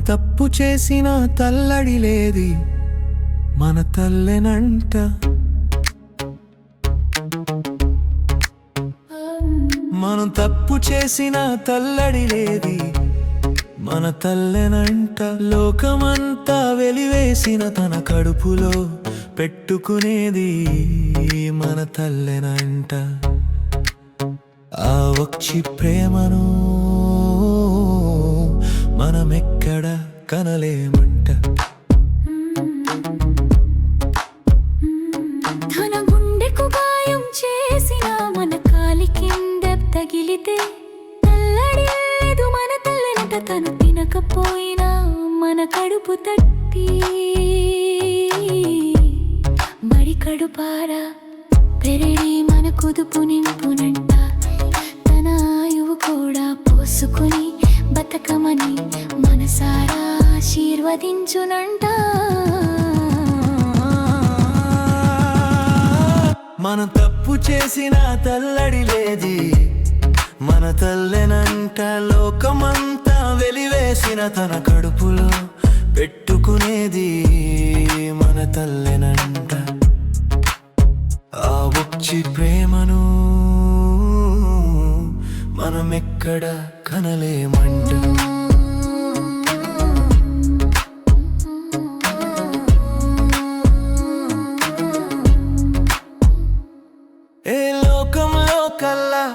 తప్పు చేసిన తల్లడి లేది మన తల్లెనంట. మనం తప్పు చేసిన తల్లడి లేది మన తల్లెనంట. లోకమంతా వెలివేసిన తన కడుపులో పెట్టుకునేది మన తల్లెనంట. ఆ వచ్చి ప్రేమను మనమెక్కడ కనలేమంట. తన గుండెకు గాయం చేసిన మన కాలి కింద తగిలితే తల్లడిలేదు మన తల్లెనట. తను తినకపోయినా మన కడుపు తట్టి బడి కడుపారా పెరడి మన కుదుపు నింపునంట. తన ఆయువు కూడా పోసుకుని బతకమని మనసారా ఆశీర్వదించునంట. మనం తప్పు చేసిన తల్లడి లేది మన తల్లెనంట. లోకమంతా వెలివేసిన తన కడుపులో పెట్టుకునేది మన తల్లెనంట. ఆ వచ్చి ప్రేమను మనమెక్కడ కనలేమంట. ఏ లోకంలో కల్లా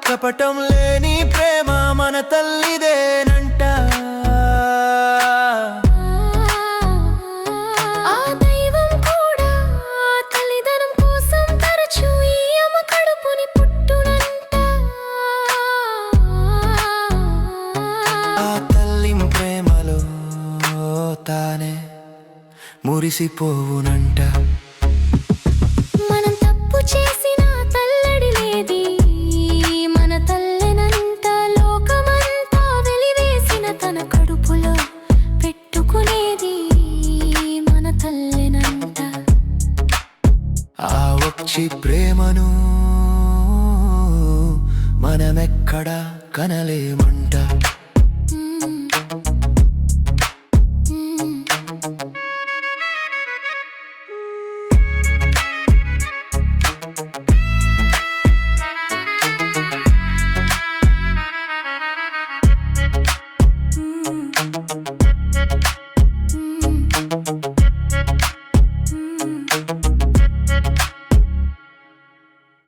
కపటం లేని ప్రేమ మన తల్లిదేనంట. ఆ దైవం కూడా తల్లిదనం కోసం తరచూ ఈ అమ్మ కడుపుని పుట్టునంట. ఆ తల్లి ప్రేమలో తానే మురిసిపోవునంట. మనం తప్పు చేసిన తల్లడి లేది మన తల్లెనంట. లోకమంతా వెలివేసిన తన కడుపులో పెట్టుకునేది మన తల్లెనంట. ఆ వచ్చి ప్రేమను మనమెక్కడ కనలేమంట.